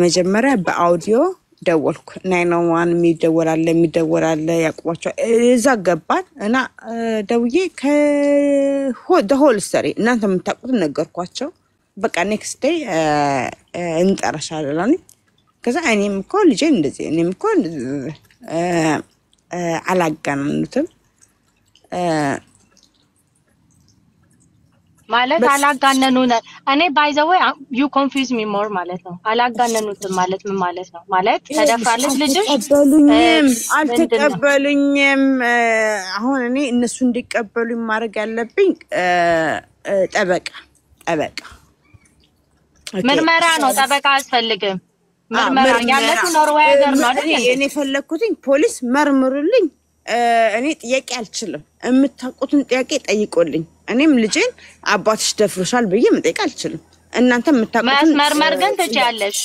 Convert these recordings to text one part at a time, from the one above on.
መጀመሪያ በአውዲዮ ደወልኩ 911 የሚደወላል ያቋቸው እዛ ገባን እና ደውዬ ከሆል ስተሪ እናንተ የምታውቁት ነገርኳቸው በቃ ኔክስት ዴይ እንጠራሻለን ከዛ እኔም እኮ ልጄ እንደዚህ እኔም እኮ አላጋነኑትም ማለት አላጋነኑና እኔ ባይ ዘ ዌይ you confuse me more ማለት ነው አላጋነኑትም ማለት ምን ማለት ነው ማለት ተደፍራለች ልጅሽ አልተቀበሉኝም አሁን እኔ እነሱ እንዲቀበሉኝ ማድረግ ያለብኝ ጠበቃ ምርመራ ነው ጠበቃ አስፈልግም ምርመራ ያለቱ ኖርዌይ ሀገር ነው አይደል እኔ ፈለኩትኝ ፖሊስ መርምሩልኝ እኔ ጥያቄ አልችልም እምታውቁትን ጥያቄ ጠይቆልኝ እኔም ልጄን አባትሽ ደፍሮሻል በየ መጠየቅ አልችልም እናንተ የምታውቁትን ማስመርመር ግን ትችያለሽ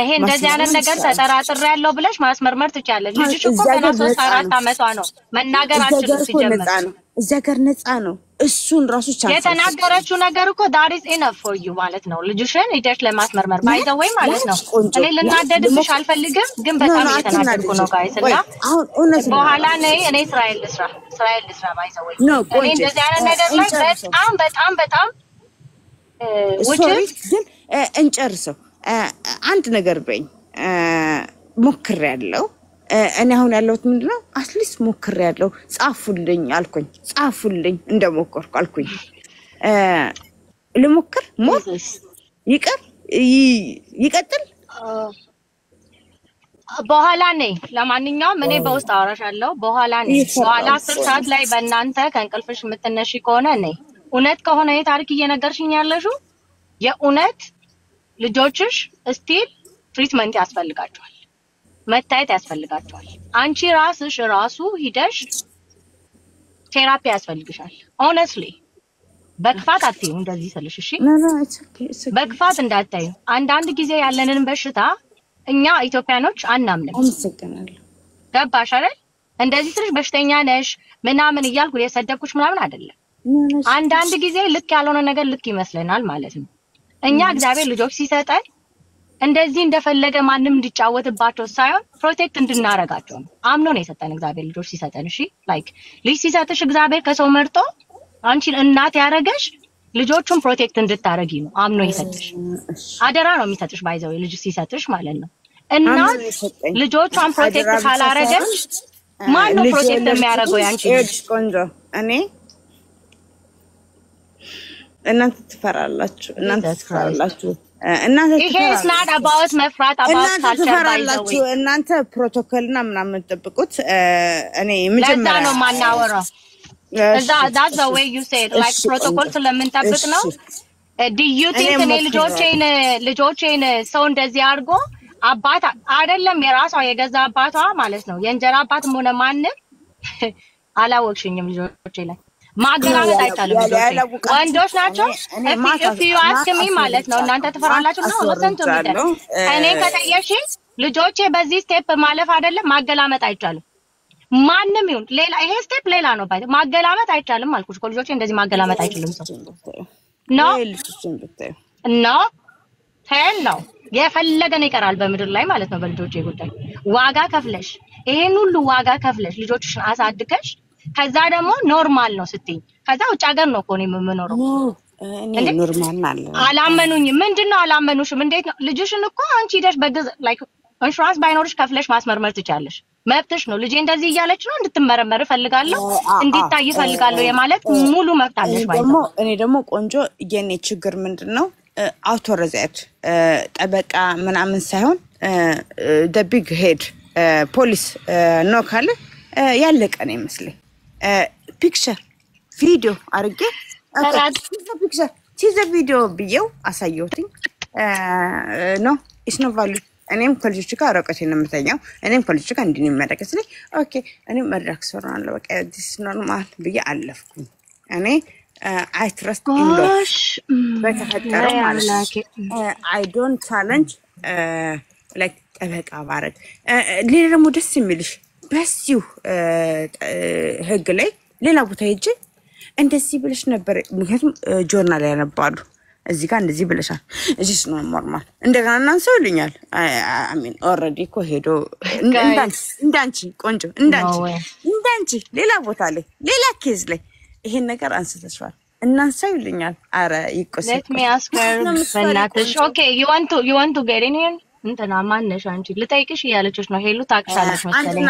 ይሄ እንደዚህ አይነት ነገር ተጠራጥሬ ያለው ብለሽ ማስመርመር ትችያለሽ ልጅሽ እኮ ገና 3-4 አመቷ ነው መናገር አትችልም ሲጀመር እዚያ ጋር ነፃ ነው እሱን ራሱ ቻንስ የተናገረችው ነገር እኮ that is enough for you ማለት ነው ልጅሽን ሂደሽ ለማስመርመር ባይ ዘ ወይ ማለት ነው እኔ ልናደድብሽ አልፈልግም ግን በጣም እየተናደድኩ ነው ጋይስ እና በኋላ ነይ እኔ እስራኤል ልስራ ባይ ዘ ወይ እኔ እንደዚህ አይነት ነገር ላይ በጣም ግን እንጨርሰው አንድ ነገር በኝ ሞክሬያለሁ እኔ አሁን ያለሁት ምንድነው አትሊስት ሞክሬያለሁ ጻፉልኝ አልኩኝ ጻፉልኝ እንደሞከርኩ አልኩኝ ለሞክር ይቀጥል በኋላ ነይ ለማንኛውም እኔ በውስጥ አወራሻለሁ በኋላ 10 ሰዓት ላይ በእናንተ ከእንቅልፍሽ የምትነሺ ከሆነ ነይ እውነት ከሆነ የታሪክ እየነገርሽኝ ያለሽው የእውነት ልጆችሽ ስቲል ትሪትመንት ያስፈልጋቸዋል መታየት ያስፈልጋቸዋል አንቺ ራሱ ሂደሽ ቴራፒ ያስፈልግሻል honestly በክፋት አትዩ እንደዚህ ስልሽ እሺ በክፋት እንዳታዩ አንዳንድ ጊዜ ያለንን በሽታ እኛ ኢትዮጵያኖች አናምንም አመሰግናለሁ ገባሽ አይደል እንደዚህ ስልሽ በሽተኛ ነሽ ምናምን እያልኩ የሰደብኩሽ ምናምን አይደለም አንዳንድ ጊዜ ልክ ያልሆነ ነገር ልክ ይመስለናል ማለት ነው እኛ እግዚአብሔር ልጆች ሲሰጠን እንደዚህ እንደፈለገ ማንንም እንዲጫወትባቸው ሳይሆን ፕሮቴክት እንድናረጋቸው ነው አምኖ ነው የሰጠን እግዚአብሔር ልጆች ሲሰጠን እሺ ላይክ ልጅ ሲሰጥሽ እግዚአብሔር ከሰው መርጦ አንቺን እናት ያረጋሽ ልጆቹን ፕሮቴክት እንድታረጊ ነው አምኖ ይሰጥሽ አደራ ነው የሚሰጥሽ ባይዘው ልጅ ሲሰጥሽ ማለት ነው እናት ልጆቿን ፕሮቴክት ካላረገች ማን ነው ፕሮቴክት የሚያረጋው ያንቺ ቆንጆ እኔ እናንተ ትፈራላችሁ it's not about መፍራት about culture እናንተ ፕሮቶኮልና ምናምን ተጠብቁት እኔ መጀመሪያ ነው ማናወራው that's the way you say it like protocol ስለምን ተጠብቅ ነው do you think እኔ ልጆቼን ሰው እንደዚህ አድርጎ አባት አይደለም የራሷ የገዛ አባቷ ማለት ነው የእንጀራ አባትም ሆነ ማንም አላወቅሽኝም ልጆቼ ላይ ማገናኘት አይቻልም ወንዶች ናቸው if you ask me ማለት ነው እናንተ ተፈራላችሁ ነው ወሰንቱ ምንድን እኔ ከተየሽ ልጆቼ በዚህ ስቴፕ ማለፍ አይደለም ማገላመጥ አይቻልም ማንንም ይሁን ሌላ ይሄ ስቴፕ ሌላ ነው ባይ ማገላመጥ አይቻልም አልኩሽ ልጆቼ እንደዚህ ማገላመጥ አይችልም ሰው ነው ተን ነው የፈለገን ይቀራል በምድር ላይ ማለት ነው በልጆቼ ጉዳይ ዋጋ ከፍለሽ ይሄን ሁሉ ዋጋ ከፍለሽ ልጆችሽን አሳድገሽ ከዛ ደግሞ ኖርማል ነው ስትይ ከዛ ውጭ ሀገር ነው ኮኔ የምኖረው እኔ ኖርማል አለ አላመኑኝ ምንድነው አላመኑሽም እንዴት ነው ልጅሽን እኮ አንቺ ሄደሽ በግዝ ላይክ ኢንሹራንስ ባይኖርሽ ከፍለሽ ማስመርመር ትቻለሽ መብትሽ ነው ልጄ እንደዚህ እያለች ነው እንድትመረመር ፈልጋለሁ እንዲታይ ፈልጋለሁ የማለት ሙሉ መብት አለሽ ባይዘው እኔ ደግሞ ቆንጆ የኔ ችግር ምንድነው አውቶሪዜት ጠበቃ ምናምን ሳይሆን the big head ፖሊስ ነው ካለ ያለቀ ነው ይመስለኝ ፒክቸር ቪዲዮ አርጌ ፒክቸር ቲዘ ቪዲዮ ቢየው አሳየውትኝ ነው ኢስ ኖ ቫልዩ እኔም ኮሌጅ ጋር አረቀቴን የምተኛው እኔም ኮሌጅ ጋር እንዲህ የሚመረከስ ላይ ኦኬ እኔም መድረክ ሰራን በቃ ዲስ ኖርማል ብዬ አለፍኩኝ እኔ I trust in God በተፈጠረው ማለት I don't challenge like ጠበቃ ባረግ ሌላ ደግሞ ደስ የሚልሽ በሲው ህግ ላይ ሌላ ቦታ ሄጄ እንደዚህ ብለሽ ነበር ምክንያቱም ጆርናል ያነባሉ እዚህ ጋር እንደዚህ ብለሻል እዚህ ነው ኖርማል እንደገና እናንሰው ይሉኛል አሚን ኦሬዲ እኮ ሄዶ እንዳንቺ ቆንጆ እንዳንቺ ሌላ ቦታ ላይ ሌላ ኬዝ ላይ ይሄን ነገር አንስተሽዋል እናንሰው ይሉኛል አረ ይቆስ let me ask her በእናትሽ okay you want to get in here እንትና ማነሽ አንቺ ልጠይቅሽ ያለችሽ ነው ሄሉ ታክሻለሽ መሰለኝ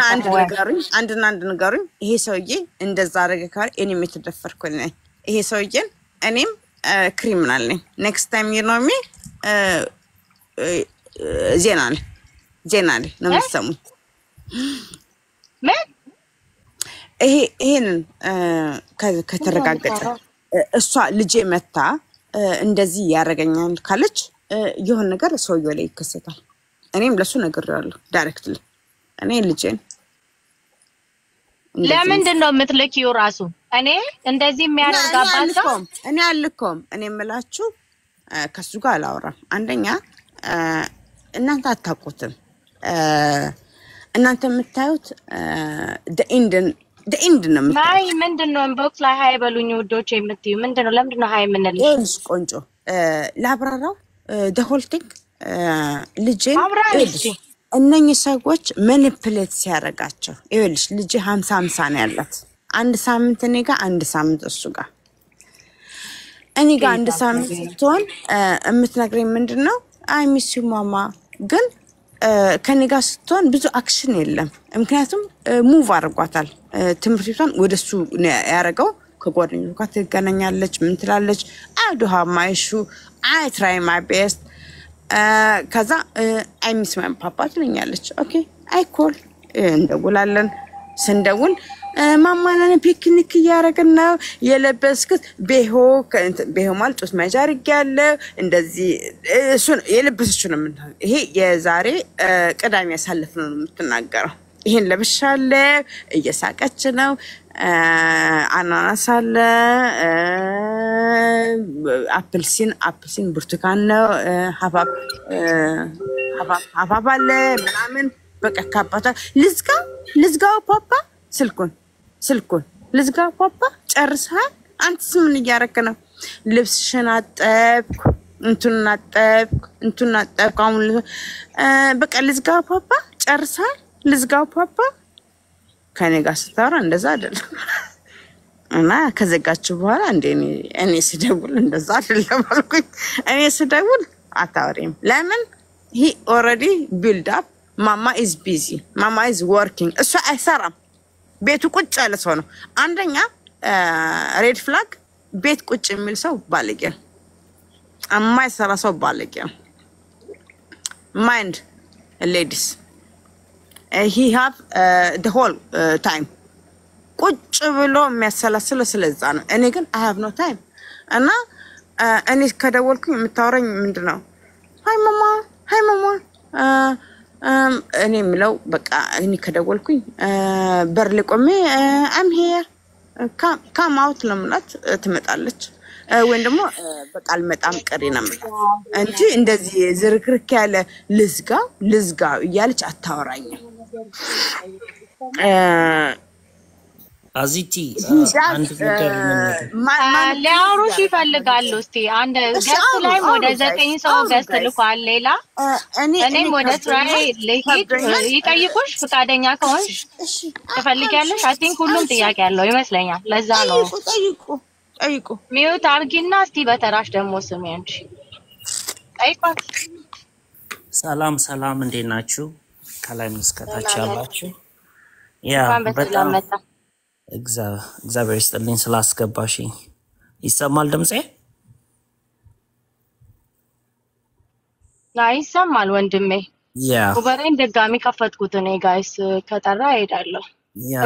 አንድ ነገሩኝ ይሄ ሰውዬ እንደዛ አረገ ካር እኔም የተደፈርኩኝ ነኝ ይሄ ሰውዬን እኔም ክሪሚናል ነኝ ኔክስት ታይም ዩ ኖ ሚ ዜና ላይ ነው የምትሰሙት ምን ይሄንን ከተረጋገጠ እሷ ልጄ መታ እንደዚህ ያረጋኛል ካለች የሆነ ነገር ሰውዬው ላይ ይከሰታል እኔም ለሱ ነግሬዋለሁ ዳይሬክትሊ እኔ ልጄን ለምንድን ነው የምትልኪው ራሱ እኔ እንደዚህ የሚያደርግ አባታ እኔ አልልኩም እኔ የምላችሁ ከሱ ጋር አላወራም አንደኛ እናንተ አታውቁትም እናንተ የምታዩት the end ነው ማይ ምንድነው ኢንቦክስ ላይ ሃይ በሉኝ ውዶች የምትዩ ምንድነው ለምንድነው ሃይ የምንልሽ ቆንጆ ላብራራው the whole thing ልጄን እነኚህ ሰዎች ማኒፑሌት ሲያረጋቸው ይኸውልሽ ልጄ 50 ነው ያላት አንድ ሳምንት እኔ ጋር አንድ ሳምንት እሱ ጋር እኔ ጋር አንድ ሳምንት ስትሆን የምትነግረኝ ምንድነው አይ ሚስ ዩ ማማ ግን ከኔ ጋር ስትሆን ብዙ አክሽን የለም ምክንያቱም ሙቭ አድርጓታል ትምህርት ቤቷን ወደሱ ያረጋው ከጓደኞቿ ጋር ትገናኛለች ምን ትላለች I do have my issue I try my best ከዛ I miss my papa ትለኛለች ኦኬ I call እንደውላለን ስንደውል ማማናን ፒክኒክ ያረጋን ነው የለበስኩት ቤሆ ማለት ጦስ ማጃርግ ያለ እንደዚህ እሱ የለበሰችው ነው ይሄ የዛሬ ቅዳሜ ያሳለፍነው ነው የምትናገረው ይሄን ለብሻለ እየሳቀች ነው አናናስ አለ አፕልሲን ብርቱካን ነው ሀባብ አለ ምናምን በቃ ካባታ ልዝጋው ፓፓ ስልኩን ልዝጋው ፓፓ ጨርሰሃል አንተስ ምን እያረክ ነው ልብስሽን አጠብኩ እንቱን አጠብኩ አሁን በቃ ልዝጋው ፓፓ ጨርሰሃል ልዝጋው ፓፓ ከኔ ጋር ስታወራ እንደዛ አይደለም እና ከዘጋችሁ በኋላ እኔ ስደውል እንደዛ አይደለም አልኩኝ እኔ ስደውል አታወሪም ለምን he already build up mama is busy mama is working እሱ አይሰራም ቤቱ ቁጭ ያለ ሰው ነው አንደኛ ሬድ ፍላግ ቤት ቁጭ የሚል ሰው ባለጌ የማይሰራ ሰው ባለጌ mind ladies he have the whole time ቁጭ ብሎ የሚያሰላስል ስለዛ ነው እኔ ግን I have no time እና እኔ ከደወልኩኝ የምታወራኝ ምንድነው ሃይ ማማ እኔ ምለው በቃ እኔ ከደወልኩኝ በር ለቆሜ I'm here come out ለምላት ትመጣለች ወይ ደግሞ በቃ አልመጣም ቀሪና እንጂ እንደዚህ ዝርክርክ ያለ ልዝጋው እያለች አታወራኝ አዚቲ አንድ ነገር ሊያወሩሽ ይፈልጋሉ እስቲ አንድ ገስት ላይ ወደ 9 ሰው ገስት ልኳል ሌላ እኔም ወደ ስራዬ ልሂድ ይጠይቁሽ ፍቃደኛ ከሆንሽ ትፈልጊያለሽ አይ ቲንክ ሁሉም ጥያቄ ያለው ይመስለኛል ለዛ ነው ጠይቁ ሚውት አርጊና እስቲ በተራሽ ደሞ ስሚ አንቺ ጠይቋት ሰላም እንዴት ናችሁ ከላይ መስከታች ያላችሁ ያ በጣም እግዚአብሔር ይስጥልኝ ስላስገባሽ ይሰማል ድምጼ ይሰማል ወንድሜ ያ ኡበሬን ደጋሚ ከፈትኩት እኔ ጋይስ ከጠራ ሄዳለሁ ያ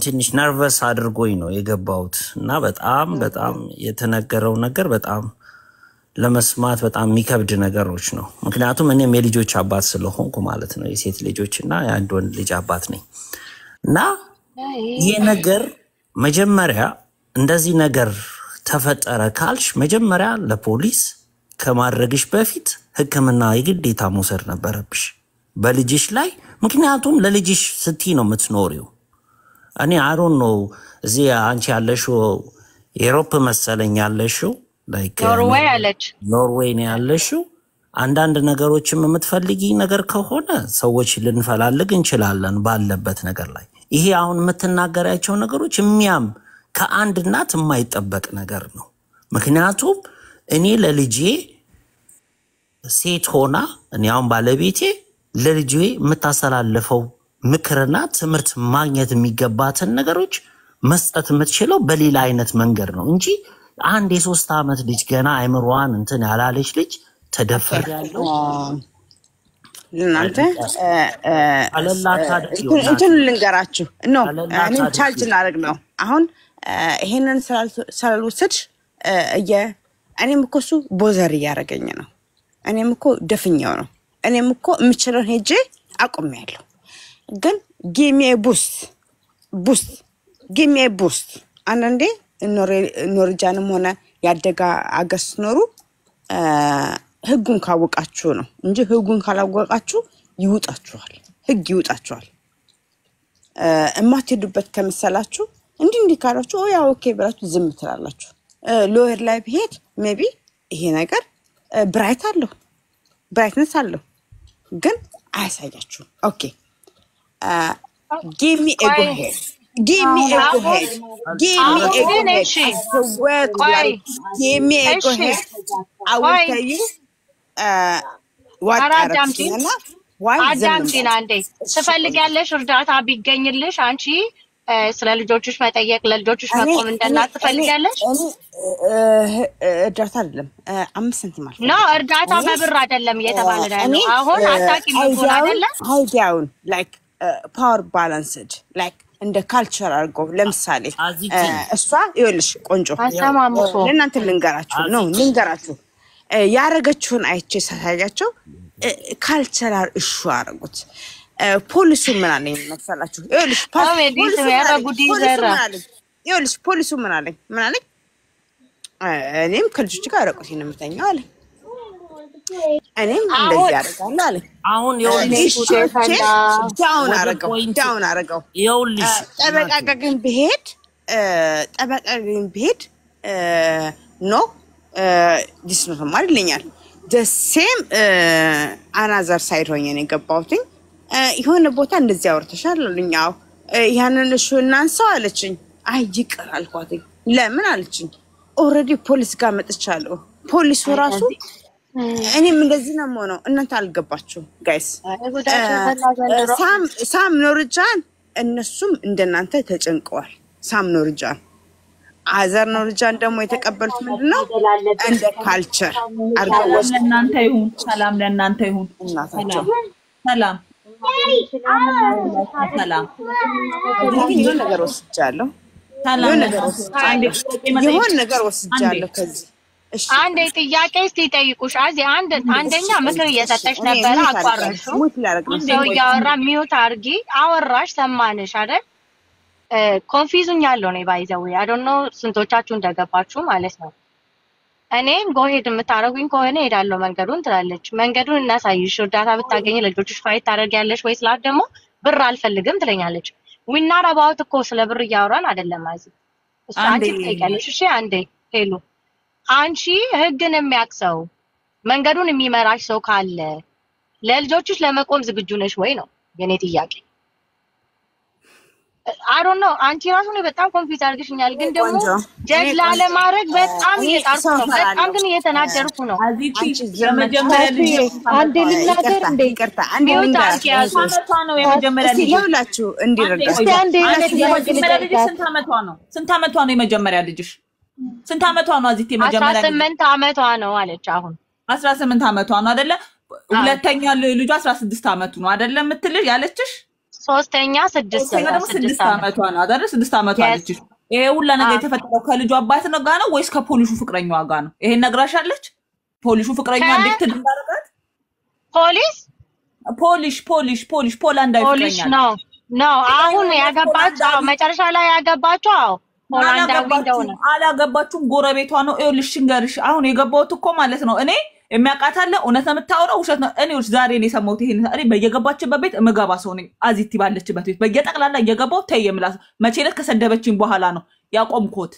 ትንሽ ነርቨስ አድርጎኝ ነው የገባሁት እና በጣም የተነገረው ነገር በጣም ለመስማት በጣም የሚከብድ ነገሮች ነው ምክንያቱም እኔም የልጆች አባት ስለሆንኩ ማለት ነው የሴት ልጆችና የአንድ ወንድ ልጅ አባት ነኝ እና ይሄ ነገር መጀመሪያ እንደዚህ ነገር ተፈጠረ ካልሽ መጀመሪያ ለፖሊስ ከማድረግሽ በፊት ህክምና የግዴታ መውሰድ ነበረብሽ በልጅሽ ላይ ምክንያቱም ለልጅሽ ስትይ ነው የምትኖሪው እኔ I don't know እዚህ አንቺ ያለሽው ዩሮፕ መሰለኝ ያለሽው ላይክ ኖርዌይ አለች ኖርዌይ ነው ያለሽው አንዳንድ ነገሮችም የምትፈልጊ ነገር ከሆነ ሰዎች ልንፈላልግ እንችላለን ባለበት ነገር ላይ ይሄ አሁን የምትናገራቸው ነገሮች የሚያም ከአንድ እናት የማይጠበቅ ነገር ነው ምክንያቱም እኔ ለልጄ ሴት ሆና እኔ አሁን ባለቤቴ ለልጄ የምታስተላልፈው ምክርና ትምህርት ማግኘት የሚገባትን ነገሮች መስጠት የምትችለው በሌላ አይነት መንገድ ነው እንጂ አንድ የ3 አመት ልጅ ገና አይምሮዋን እንትን ያላለች ልጅ ተደፈር ያለው እናንተ እንትን ልንገራችሁ ነው እኔ ቻርጅ ላደርግ ነው አሁን ይሄንን ስላልወሰድሽ እኔም እኮ እሱ ቦዘር እያደረገኝ ነው እኔም እኮ ደፍኛው ነው እኔም እኮ የምችለውን ሄጄ አቆሚያለሁ ግን ጊቭ ሚ አ ቡስት አንዴ ኖርጃንም ሆነ ያደጋ አገስ ኖሩ ህጉን ካወቃችሁ ነው እንጂ ህጉን ካላወቃችሁ ይውጣችኋል ህግ ይውጣችኋል እማትሄዱበት ከመሰላችሁ እንዲህ ካላችሁ ኦ ያ ኦኬ ብላችሁ ዝም ትላላችሁ ሎየር ላይ ቢሄድ ሜቢ ይሄ ነገር ብራይትነስ አለው ግን አያሳያችሁ ኦኬ give me a go ahead give me a go ahead I swear to God give me a go ahead I will tell you what አራዳምቲና why አዳምቲና እንዴ ትፈልጊያለሽ እርዳታ ቢገኝልሽ አንቺ ስለ ልጆችሽ መጠየቅ ለልጆችሽ መቆም እንደናት ትፈልጊያለሽ እርዳታ አይደለም 5 ሳንቲም ማለት ነው እርዳታ በብር አይደለም እየተባለ ነው አሁን አታቂ ምን አይደለም high down like power balanced like እንደ ካልቸር አርጎ ለምሳሌ እሷ ይኸውልሽ ቆንጆ ለእናንተ ልንገራችሁ ያረገችውን አይቼ ሳያያቸው ካልቸራል እሹ አረጉት ፖሊሱ ምን አለኝ መሰላችሁ ይኸውልሽ ፖሊሱ ምን አለኝ እኔም ከልጆች ጋር አረቁት ነው የምተኛው አለኝ እኔም እንደዚህ ያደርጋል አለ አሁን ይኸውልሽ ዳውን አረገው ይኸውልሽ ጠበቃ ግን ብሄድ ኖ this ነው ማርልኛል the same another side ሆኜ ነው የገባሁትኝ የሆነ ቦታ እንደዚህ አወርተሻል አሉኛው ያንን እሱ እናንሳው አለችኝ አይ ይቅር አልኳትኝ ለምን አለችኝ ኦሬዲ ፖሊስ ጋር መጥቻለሁ ፖሊሱ ራሱ እኔም እንደዚህ ነው የምሆነው እናንተ አልገባችሁ ጋይስ ሳም ኖርጃን እነሱም እንደናንተ ተጨንቀዋል ሳም ኖርጃን አዘር ኖርጃን ደግሞ የተቀበሉት ምንድነው እንደ ካልቸር አርገው ለእናንተ ይሁን ሰላም ለእናንተ ይሁን ሰላም ይሁን ነገር ወስጃለሁ ይሁን ነገር ወስጃለሁ ከዚህ አንዴ ጥያቄ እስቲ ጠይቁሽ አንደኛ ምክር እየሰጠሽ ነበር አቋረጥሽ ሰው ያወራ ሚውት አርጊ አወራሽ ሰማንሽ አይደል ኮንፊውዝኝ ያለው ነው ባይዘው I don't know ስንቶቻችሁ እንደገባችሁ ማለት ነው እኔም ጎሄድ የምታረጉኝ ከሆነ ሄዳለሁ መንገዱን ትላለች መንገዱን እናሳይሽ እርዳታ ብታገኝ ለልጆችሽ ፋይት ታደርጊያለሽ ወይስ ላት ደግሞ ብር አልፈልግም ትለኛለች ዊናር አባውት እኮ ስለ ብር ያወራን አይደለም አዚ እሱ አንቺ ትጠይቂያለሽ እሺ አንዴ ሄሉ አንቺ ህግን የሚያክሰው መንገዱን የሚመራሽ ሰው ካለ ለልጆችሽ ለመቆም ዝግጁ ነሽ ወይ ነው የኔ ጥያቄ I don't know አንቺ ራሱ ነው በጣም ኮንፊውዝ አድርግሽኛል ግን ደግሞ ጀጅ ላለ ማድረግ በጣም እየጣርኩ ነው በጣም ግን እየተናደርኩ ነው አዚቲ የመጀመሪያ ልጅ አንዴ ልናገር እንደ ይቅርታ አንዴ አመቷ ነው የመጀመሪያ ልጅ ይኸውላችሁ እንዲረዳ የመጀመሪያ ልጅ ስንት አመቷ ነው የመጀመሪያ ልጅሽ ስንት አመቷ ነው አዚቲ የመጀመሪያ 18 አመቷ ነው አለች አሁን 18 አመቷ ነው አይደለ ሁለተኛ ልጇ 16 አመቱ ነው አይደለ የምትልሽ ያለችሽ ሶስተኛ 6 አመቷ ነው አይደል 6 አመቷ ልጅ ይሄ ሁሉ ነገር የተፈጠረው ከልጇ አባት ነው ጋር ነው ወይስ ከፖሊሱ ፍቅረኛዋ ጋር ነው ይሄን ነግራሻለች ፖሊሱ ፍቅረኛዋ እንዴት ትዳረጋት ፖሊስ ፖላንዳዊ ፍቅረኛ ነው አሁን ያገባችው መጨረሻ ላይ ያገባችው ፖላንዳዊ እንደሆነ አላገባችሁም ጎረቤቷ ነው ይኸውልሽ እንገርሽ አሁን የገባሁት እኮ ማለት ነው እኔ የሚያቃታለ እውነት ነው የምታወራው ውሸት ነው እኔውስ ዛሬ ነው የሰማሁት ይሄን እኔ በየገባችበት ቤት መጋባ ሰው ነኝ አዚቲ ባለችበት ቤት በየጠቅላላ እየገባው ተየምላስ መቼለት ከሰደበችኝ በኋላ ነው ያቆምኩት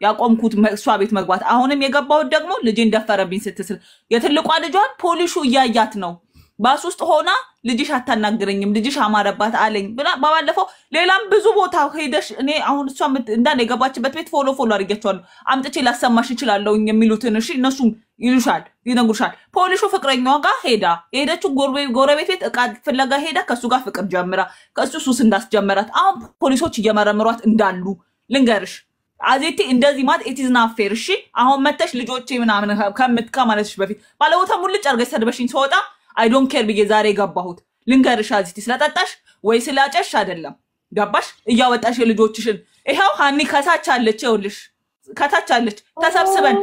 ያቆምኩት እሷ ቤት መግባት አሁንም የገባው ደግሞ ልጄን ደፈረብኝ ስትስል የትልቋ ልጇን ፖሊሱ እያያት ነው ባስ ውስጥ ሆና ልጅሽ አታናግረኝም ልጅሽ አማረባት አለኝ ብላ ባባለፈው ሌላም ብዙ ቦታ ሄደሽ እኔ አሁን እሷ እንዳለ የገባችበት ቤት ፎሎ አድርጌያቸዋለሁ አምጥቼ ላሰማሽ ይችላልው የሚሉትን እሺ እነሱም ይሉሻል ይነግሩሻል ፖሊሱ ፍቅረኛዋ ጋር ሄዳ የሄደችው ጎረቤት ቤት እቃ ፍለጋ ሄዳ ከሱ ጋር ፍቅር ጀምራ ከሱ ሱስ እንዳስጀመራት አሁን ፖሊሶች እየመረመሯት እንዳሉ ልንገርሽ አዜቲ እንደዚህ ማለት ኢት ኢዝ ናት ፌር እሺ አሁን መተሽ ልጆቼ ምናምን ከማለትሽ በፊት ባለቦታ ሙልጭ አርገሽ ሰድበሽኝ ሲወጣ I don't care ብዬ ዛሬ ገባሁት ልንገርሽ አዚቲ ስለጠጣሽ ወይ ስላጨሽ አይደለም ገባሽ እያወጣሽ ልጆችሽን ይሄው ሃኒ ከታች አለች ይኸውልሽ ከታች አለች ተሰብስበን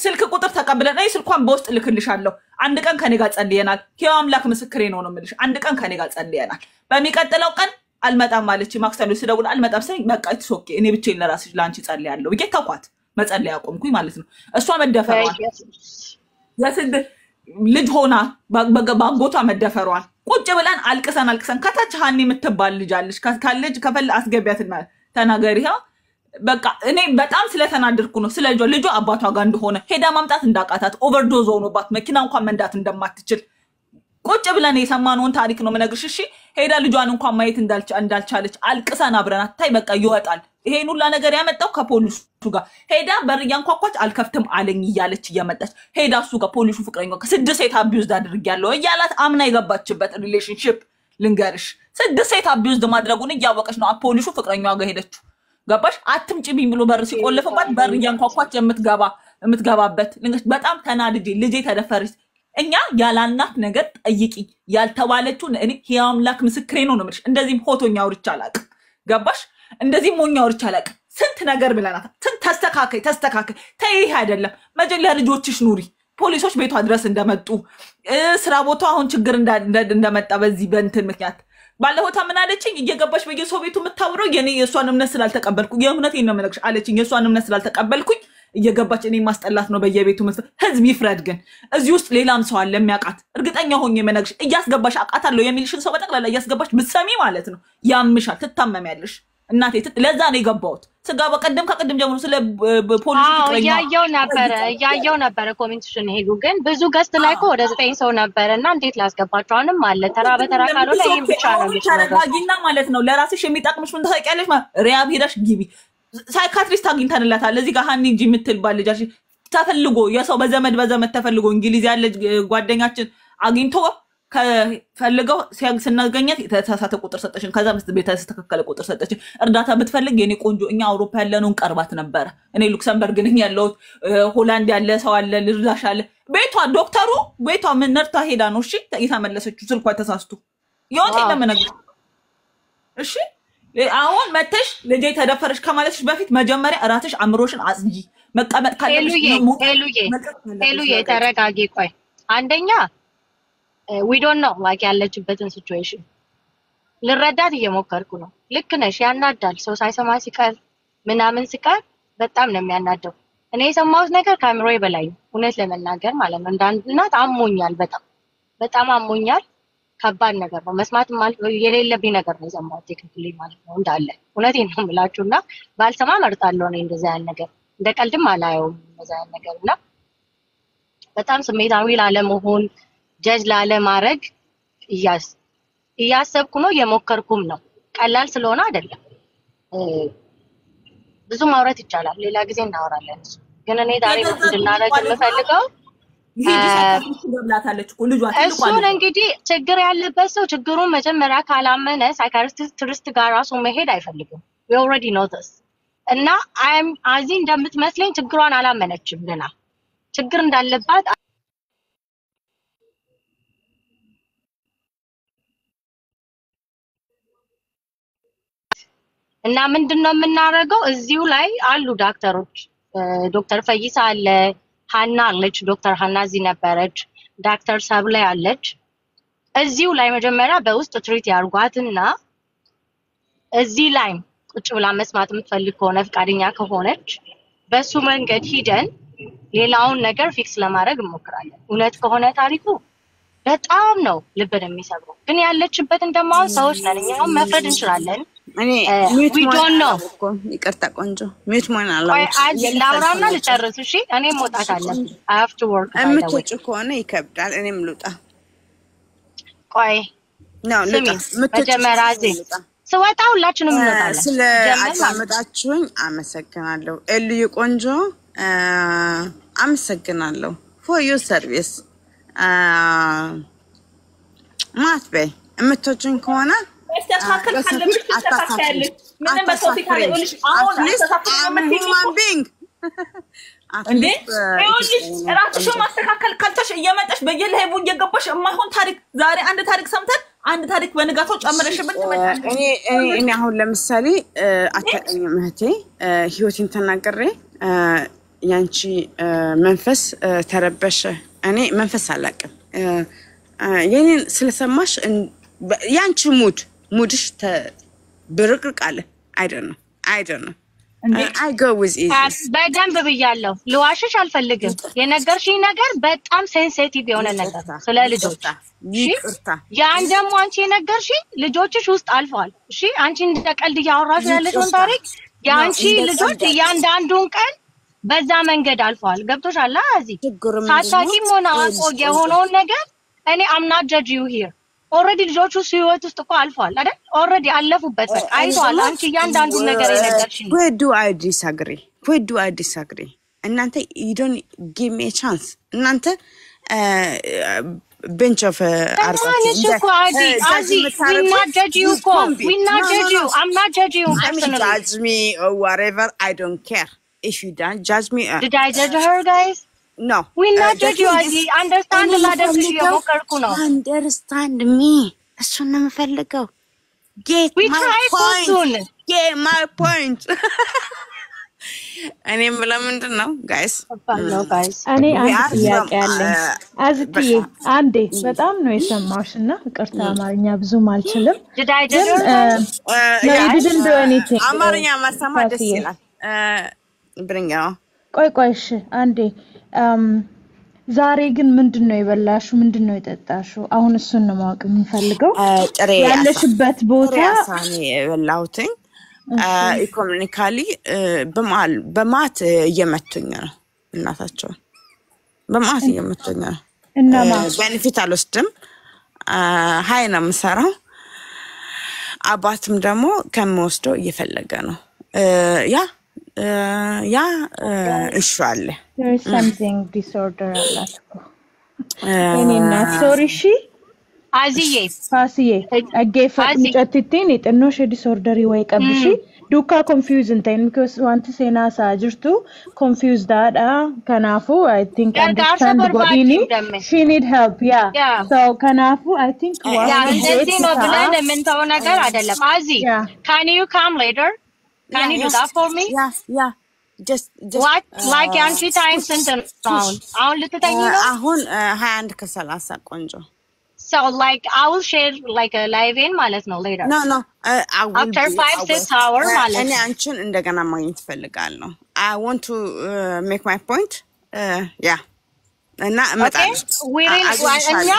ስልክ ቁጥር ተቀብለን አይ ስልኳን በውስጥ ልክልሻለሁ አንድ ቀን ከኔ ጋር ጸልየናል ሄው አምላክ ምስክሬ ነው የምልሽ አንድ ቀን ከኔ ጋር ጸልየናል በሚቀጥለው ቀን አልመጣም ማለች ማክሰኞ ስደውል አልመጣም ስለኝ በቃ ኦኬ እኔ ብቻዬን ለራስሽ ላንቺ ጸልያለሁ ብዬ ተቋት መጸለይ አቆምኩኝ ማለት ነው እሷ መደፈሯል ያስንደ ልጅ ሆና ባንጎቷ መደፈሯል ቁጭ ብለን አልቅሰን ከታች ሃኒ የምትባል ልጅ አለች ካለጅ ከፈል አስገቢያትና ተናገሪያ በቃ እኔ በጣም ስለተናደርኩ ነው ስለ ልጇ አባቷ ጋር እንደሆነ ሄዳ ማምጣት እንዳቃታት ኦቨርዶዝ ሆኖባት መኪና እንኳን መንዳት እንደማትችል ቁጭ ብለን የሰማነውን ታሪክ ነው መነግርሽ እሺ ሄዳ ልጇን እንኳን ማየት እንዳልቻለች አልቅሰን አብረናት ታይ በቃ ይወጣል ይሄን ሁላ ነገር ያመጣው ከፖሊሱ ጋር ሄዳ በርያን ኳኳች አልከፍትም አለኝ እያለች እያመጣች ሄዳ እሱ ጋር ፖሊሱ ፍቅረኛው ከ6 ሴት አቢዩዝ አድርጊያለሁ እያላት አምና የገባችበት ሪሌሽንሺፕ ልንገርሽ 6 ሴት አቢዩዝ ማድረጉን እያወቀች ነው ፖሊሱ ፍቅረኛው ጋር ሄደች ገባሽ አትምጪብኝ ብሎ በር ሲቆልፍባት በርያን ኳኳች የምትገባበት ልንገርሽ በጣም ተናድጄ ልጄ ተደፈረች እኛ ያላናት ነገር ጠይቂ ያልተባለችው እኔ ያምላክ ምስክሬ ነው ነው እንደዚህም ሆቶኛ አውርቻ አላቅ ገባሽ እንደዚህም ሞኛ አውርቻ አላቅ ስንት ነገር ብለናት ስንት ተስተካከይ ተይ አይደለም መጀመሪያ ልጆችሽ ኑሪ ፖሊሶች ቤቷ ድረስ እንደመጡ ስራ ቦታ አሁን ችግር እንደመጣ በዚህ በእንትን ምክንያት ባለሆታ ምን አለችኝ እየገባሽ በየሰው ቤቱ የምታውረው የኔ የሷን እምነት ስላልተቀበልኩ የእምነቴን ነው መለክሽ አለችኝ የሷን እምነት ስላልተቀበልኩኝ እየገባች እኔ ማስጠላት ነው በየቤቱ ህዝብ ይፍረድ ግን እዚህ ውስጥ ሌላም ሰው አለ የሚያቃት እርግጠኛ ሆኜ የመነግርሽ እያስገባሽ አቃታለሁ የሚልሽን ሰው በጠቅላላ እያስገባሽ ብትሰሚ ማለት ነው ያምሻል ትታመሚያለሽ እናቴ ለዛ ነው የገባሁት ስጋ በቀደም ጀምሮ ስለ ፖሊስ ፍቅረኛ ያያው ነበር ኮሜንቴሽን ሄዱ ግን ብዙ ገስት ላይ ወደ 9 ሰው ነበርና እንዴት ላስገባቸው አሁንም አለ ተራ በተራ ካለው ላይ ብቻ ነው ተረጋጊና ማለት ነው ለራስሽ የሚጣቅምሽ ምን ታውቂያለሽ ሪያብ ሄዳሽ ግቢ ሳይካትሪስት አግኝተንላታል እዚህ ጋር ሃኒ ጂ የምትባል ልጅ ተፈልጎ የሰው በዘመድ ተፈልጎ እንግሊዝ ያለ ጓደኛችን አግኝቶ ከፈልገው ስናገኛት የተሳሳተ ቁጥር ሰጠሽን ከዛ ቤተሰብ ተከከለ ቁጥር ሰጠችን እርዳታ ብትፈልግ የኔ ቆንጆ እኛ አውሮፓ ያለነውን ቀርባት ነበር እኔ ሉክሰምበርግ ነኝ ያለው ሆላንድ ያለ ሰው አለ ልርዳሽ አለ ቤቷ ዶክተሩ ቤቷ ምን ነርታ ሄዳ ነው እሺ የተመለሰችው ስልኳ ተሳስቶ ይወጣ ለምነግር እሺ አሁን መተሽ ልጄ ተደፈረሽ ከማለትሽ በፊት መጀመሪያ እራትሽ አምሮሽን አጽጂ መቀመጥ ካለሽ ሄሉዬ ተረጋጊ ቆይ አንደኛ we don't know like ያለችበትን ሲቹዌሽን ልረዳት እየሞከርኩ ነው ልክ ነሽ ያናዳል ሰው ሳይሰማ ሲቀር ምናምን ሲቀር በጣም ነው የሚያናደው እኔ የሰማሁት ነገር ካሜራዬ በላይ እውነት ለመናገር ማለት ነው እንዳንድናት አሞኛል በጣም አሞኛል ከባድ ነገር ነው መስማት ማለት የሌለብኝ ነገር ነው የሰማሁት ቴክኒካሊ ማለት ነው እንዳለ እውነቴን ነው የምላችሁና ባልሰማ መርጣለሁ እኔ እንደዛ ያን ነገር እንደቀልድም አላየውም እንደዛ ያን ነገርና በጣም ስሜታዊ ላለመሆን ጀጅ ላለማድረግ እያሰብኩ ነው የሞከርኩም ነው ቀላል ስለሆነ አይደለም ብዙ ማውራት ይቻላል ሌላ ጊዜ እናወራለን ግን እኔ ዛሬ እንድናደርግ የምፈልገው እሱን እንግዲህ ችግር ያለበት ሰው ችግሩን መጀመሪያ ካላመነ ሳይካትሪስት ጋር ራሱ መሄድ አይፈልግም we already know this እና አዚ እንደምትመስለኝ ችግሯን አላመነችም ገና ችግር እንዳለባት እና ምንድነው የምናደርገው እዚሁ ላይ አሉ ዶክተሮች ዶክተር ፈይሳ አለ ሃና አለች ዶክተር ሃና እዚህ ነበረች ዶክተር ሰብለ አለች እዚሁ ላይ መጀመሪያ በውስጥ ትሪት ያርጓትና እዚህ ላይ ቁጭ ብላ መስማት የምትፈልግ ከሆነ ፍቃደኛ ከሆነች በሱ መንገድ ሂደን ሌላውን ነገር ፊክስ ለማድረግ እንሞክራለን እውነት ከሆነ ታሪኩ በጣም ነው ልብን የሚሰብረው ግን ያለችበት እንደማው ሰዎች ነን እኛም መፍረድ እንችላለን እኔ ሚውት we don't know ይቅርታ ቆንጆ ሚውት መሆን አላውቅም ቆይ አዚ ላውራና ልጨርስ እሺ እኔ መውጣት አለብኝ I have to work እምትወጪ ከሆነ ይከብዳል እኔም ልውጣ ቆይ ነው ልውጣ መጀመሪያ አዚ ስወጣ ሁላችንም እንወጣለን ስለ አዳመጣችሁኝ አመሰግናለሁ ኤልዩ ቆንጆ አመሰግናለሁ for your service ማትበ እምትወጪኝ ከሆነ ተስተካከል ካለብሽ ተስተካከልሽ ምንም በቶፒክ አይደልሽ አሁን አስተካክል እንዴ ይኸውልሽ ራስሽን ማስተካከል ካልተሽ እየመጣሽ በየለህቡ እየገባሽ የማይሆን ታሪክ ዛሬ አንድ ታሪክ ሰምተን አንድ ታሪክ በንጋታው ጨምረሽብን ትመጣለሽ እኔ አሁን ለምሳሌ አታቀኝም እህቴ ህይወቴን ተናገሬ ያንቺ መንፈስ ተረበሸ እኔ መንፈስ አላቅም የኔን ስለሰማሽ ያንቺ ሙድሽ ብርቅርቅ አለ I don't know I go with it በደንብ ብያለሁ ልዋሽሽ አልፈልግም የነገርሽኝ ነገር በጣም ሴንሲቲቭ የሆነ ነገር ስለ ልጆች ያን ደግሞ አንቺ የነገርሽኝ ልጆችሽ ውስጥ አልፈዋል እሺ አንቺ እንደቀልድ ያወራሽ ያለሽውን ታሪክ ያንቺ ልጆች ያንዳንዱን ቀን በዛ መንገድ አልፈዋል ገብቶሻል አዚ ሳታቂም ሆነ አቆ የሆነውን ነገር እኔ I'm not judge you here already ልጆቹ ሲወት ውስጥ እኮ አልፈዋል አይደል already አለፉበት በቃ አይቷል አንቺ ያንዳንዱ ነገር የነገርሽኝ where do I disagree እናንተ you don't give me a chance እናንተ bench of Azi we not judge you we not judge you I'm not judge you personally judge me or whatever I don't care if you don't judge me did I judge her guys No. We not judge you Azi understand the ladder የሞከርኩ ነው Understand me እሱን ነው የምፈልገው We try get my point እኔም ለምንድነው guys እኔ አንድ ጥያቄ አለኝ አዝትዬ አንዴ በጣም ነው የሰማሽና ይቅርታ አማርኛ ብዙም አልችልም Did I judge her No you didn't do anything አማርኛ ማሰማት ደስ ይላል ብሪንጋው ቆይ እሺ አንዴ ዛሬ ግን ምንድነው የበላሽው ምንድነው የጠጣሽው አሁን እሱን ነው ማወቅ የምፈልገው ያለሽበት ቦታ ያሳኔ የበላሁትኝ ኢኮኖሚካሊ በማት እየመቱኝ ነው እናታቸው በማት እየመቱኝ ነው እና ቤኔፊት አልወስድም ሃይ ነው የምሰራው አባትም ደግሞ ከመወስደው እየፈለገ ነው ይሻለ there is something disorder አላልኩ እኔና sorry she Aziye Fasiye አገፈ ምጨትቴን የጥኖሽ ዲስኦርደር ወይ ቀብሺ ዱካ confusing time because want to say na sajirtu confused that kanafu I think understand godini she need help yeah so kanafu I think እንደዚህ ነው ብለን ምን ተው ነገር አይደለም Azi can you come later can you do that for me yeah just what like anti time sentence sound አሁን ልትተኝ ነው አሁን 21 ከ30 ቆንጆ so like I will share like a live in ማለት ነው later no I will after 5-6 hours ማለት እኔ አንቺን እንደገና ማግኘት ፈልጋለሁ I want to make my point yeah እና እመጣለሁ እኛ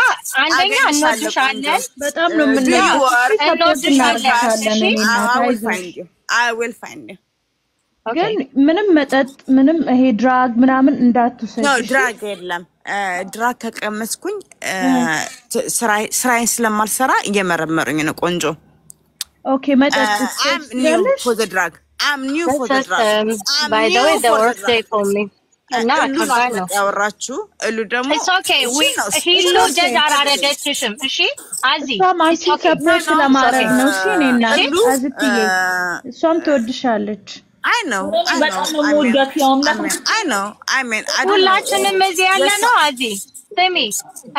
አንደኛ እንወድሻለን በጣም ነው እንወድሻለን I will find you ግን ምንም መጠጥ ምንም ይሄ ድራግ ምናምን እንዳትሰጪ ነው ድራግ የለም ድራግ ከቀመስኩኝ ስራዬን ስለማልሰራ እየመረመሩኝ ነው ቆንጆ ኦኬ መጠጥ I'm new for the drug by the way the work day for me እና ነው ያወራችሁ እሉ ደግሞ it's okay he lo just አራረገችሽም እሺ አዚ ማንቺ ሰፖርት ለማድረግ ነው እሺ እኔና አዝትዬ እሷም ትወድሻለች I know I mean ሁላችንም እዚህ ያለ ነው አዚ ስሚ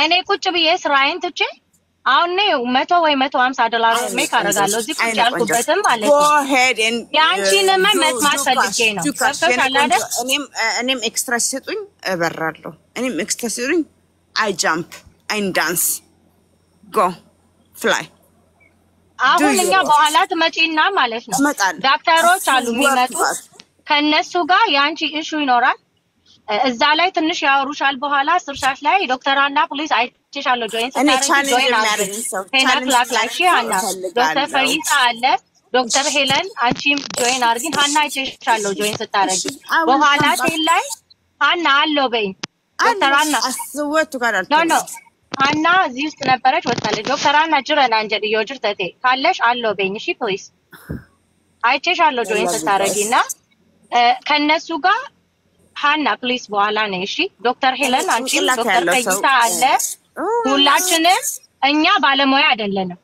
እኔ ቁጭ ብዬ ስራዬን ትቼ አሁን ነው 100 ወይ $150 ሜክ አደርጋለሁ እዚህ ቁጭ ያልኩበትም ማለት ነው ያንቺንም መስማት ፈልጌ ነው ከፈታላ አይደል እኔም ኤክስትራ ሲጡኝ እበራለሁ እኔም ኤክስትራ ሲጡኝ I jump I dance go fly አሁን እኛ በኋላ ትመጪና ማለት ነው ዳክተሮች አሉ የሚመጡ ከነሱ ጋር ያንቺ ኢሹ ይኖራል እዛ ላይ ትንሽ ያወሩሻል በኋላ ስርሻሽ ላይ ዶክተራና ፖሊስ አይቼሻለሁ ጆይን ሰታረኝ ጆይን አለ ዶክተር ፈይሳ አለ ዶክተር ሄለን አንቺም ጆይን አርጊን ሃና አይቼሻለሁ ጆይን ስታረጊ በኋላ ቴል ላይ ሃና አለው በይ ዶክተር ሃና አስወቱ ጋር ኖ ሃና እዚህ ውስጥ ነበረች ወጣለች ዶክተር ሃና ጅረና አንጀድ ይወጅርተቴ ካለሽ አለው በይኝ እሺ ፕሊዝ አይቼሻለሁ ጆይን ስታረጊና ከነሱ ጋር ሃና ፕሊዝ በኋላ ነኝ እሺ ዶክተር ሄለን አንቺም ዶክተር ፈይሳ አለ ሁላችንም እኛ ባለሙያ አይደለንም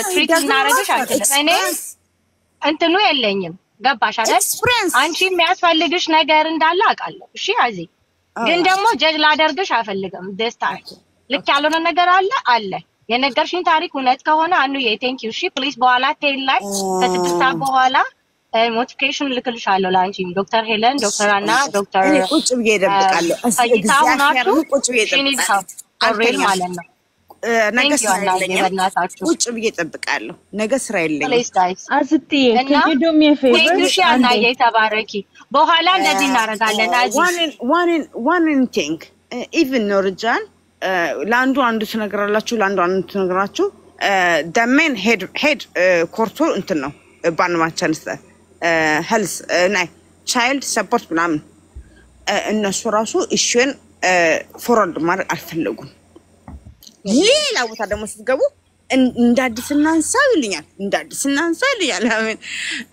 ትሪት እናረግሽ አይደለም እኔ እንትኑ የለኝም ገባሽ አይደል አንቺ የሚያስፈልግሽ ነገር እንዳለ አውቃለሁ እሺ አዚ ግን ደግሞ ጀጅ ላደርግሽ አፈልግም ደስታ ልክ ያልሆነ ነገር አለ የነገርሽኝ ታሪክ እውነት ከሆነ አንዬ ቴንክ ዩ እሺ ፕሊዝ በኋላ ቴል ላይ ከስድስት በኋላ ሞቲቬሽን ልክልሻለሁ ላንቺም ዶክተር ሄለን ዶክተር አና ዶክተር ቁጭ ብዬ እደብቃለሁ እግዚአብሔር ቁጭ ብዬ እደብቃለሁ ማለት ነው ነገ ስራ የለኝም ቁጭ ብዬ እጠብቃለሁ ነገ ስራ የለኝም አዝትዬ ከሄዶ ቴንክሽ አናዬ ተባረኪ በኋላ እንደዚህ እናረጋለን one thing even ኖርጃን ለአንዱ አንዱ ትነግራላችሁ ለአንዱ አንዱ ትነግራችሁ the main head ኮርቶ እንትን ነው ባንማቻንስ ሄልስ ናይ ቻይልድ ሰፖርት ምናምን እነሱ ራሱ እሺን ፎርወርድ ማድረግ አልፈለጉም ሌላ ቦታ ደግሞ ስትገቡ እንዳዲስ እናንሳው ይልኛል አሜን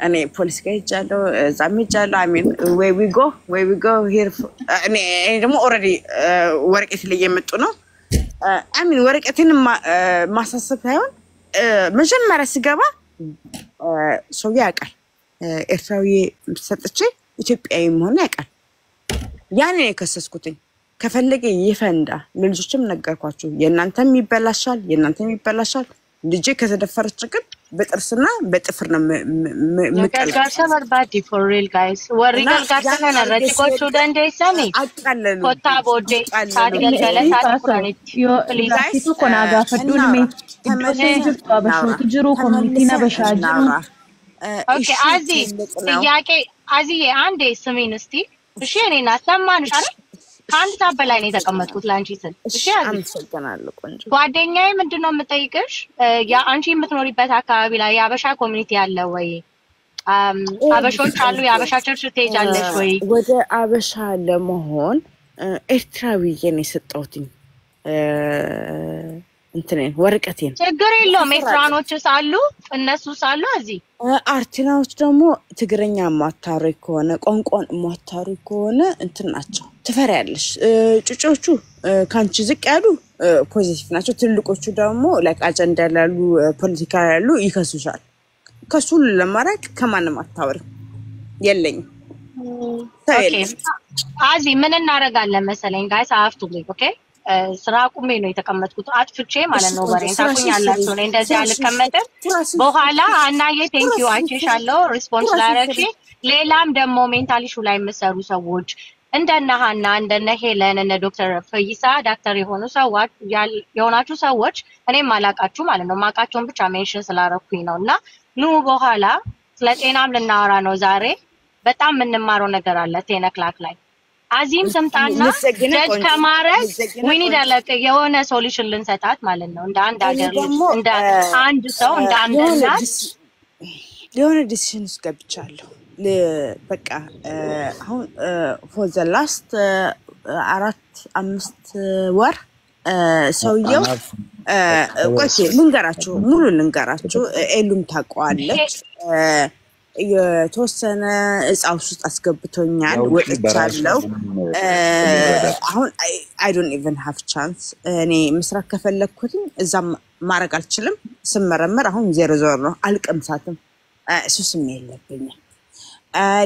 እኔ ፖሊስ ጋር ሄጃለሁ ዛም ሄጃለሁ አሜን where we go here እኔ ደግሞ ኦሬዲ ወረቀት ላይ የመጡ ነው አሜን ወረቀትን ማሳሰብ ሳይሆን መጀመሪያ ሲገባ ሰው ያውቃል ኤርትራዊ ሰጥቼ ኢትዮጵያዊ መሆን ያውቃል ያኔ የከሰስኩትኝ ከፈለገ ይፈንዳ ለልጆችም ነገርኳችሁ የናንተም ይበላሻል ልጅ ከተደፈረች ግን በጥርስና በጥፍር ነው ጋር ሰበር ባዲ ፎር ሪል ጋይስ ወሪጋል ጋር ተነነ ረጭቆቹ ደንደይሳኒ አቃለሉ ኮታ ቦዴ ታዲገል ገለታ ቁራኒት ፕሊዝ ኮናጋ ፈዱልሜ ተመሰጅት ባበሾት ጅሩ ኮሚኒቲና በሻጅሩ ኦኬ አዚ ጥያቄ አዚዬ አንዴ ስሚን እስቲ እሺ እኔና ሰማንሽ አይደል ካንድ ታበላይ ነው የተቀመጥኩት ላንቺ ስል እሺ አመሰግናለሁ ቆንጆ ጓደኛዬ ምንድነው የምጠይቅሽ ያ አንቺ የምትኖሪበት አካባቢ ላይ ያበሻ ኮሚኒቲ አለ ወይ አበሾች አሉ ያበሻ ቸርች ትሄጃለሽ ወይ ወደ አበሻ ለመሆን ኤርትራዊ የሰጠሁትኝ እንትኔን ወርቀቴን ችግር የለውም ኤርትራኖችስ አሉ እነሱስ አሉ እዚህ አርቲናዎች ደግሞ ትግረኛ ማታሪ ከሆነ ቋንቋን ማታሪ ከሆነ እንትን ናቸው ትፈሪያለሽ ጩጮቹ ካንቺ ዝቅ ያሉ ፖዚቲቭ ናቸው ትልቆቹ ደግሞ ላይክ አጀንዳ ያሉ ፖለቲካ ያሉ ይከሱሻል ከሱ ለማራቅ ከማንም አታወሪ የለኝ ኦኬ አዚ ምን እናረጋለን መሰለኝ ጋይስ አፍቱ ኦኬ ስራ ቁሜ ነው የተቀመጥኩት አጥፍቼ ማለት ነው ወሬን ታቁኛላችሁ ነው እንደዚህ አልቀመጥም በኋላ አናዬ ቴንክ ዩ አንቺሻለሁ ሪስፖንስ ላረክሽ ሌላም ደግሞ ሜንታሊሹ ላይ መሰሩ ሰዎች እንደነ ሃና እንደነ ሄለን እነ ዶክተር ፈይሳ ዳክተር የሆኑ ሰዎች የሆናችሁ ሰዎች እኔም ማላቃችሁ ማለት ነው ማቃቸውን ብቻ ሜንሽን ስላረኩኝ ነውና ኑ በኋላ ስለ ጤናም ልናወራ ነው ዛሬ በጣም የምንማረው ነገር አለ ቴነክላክ ላይ አዚም ሰምጣና ጀጅ ከማረግ we need የሆነ ሶሉሽን ልንሰጣት ማለት ነው እንደ አንድ ሀገር እንደ አንድ ሰው እንደ አንድ እናት የሆነ ዲሲሽንስ ገብቻለሁ በቃ አሁን for the last 4-5 ወር ሰውየው ቆይ ልንገራችሁ ኤሉም ታቋለች የተወሰነ እጻው ውስጥ አስገብቶኛል ወጥቻለሁ አሁን I don't even have chance እኔ መስራት ከፈለኩት እዛም ማረግ አልችልም ስመረመር አሁን 0 ነው አልቀምሳትም እሱስም የለብኝ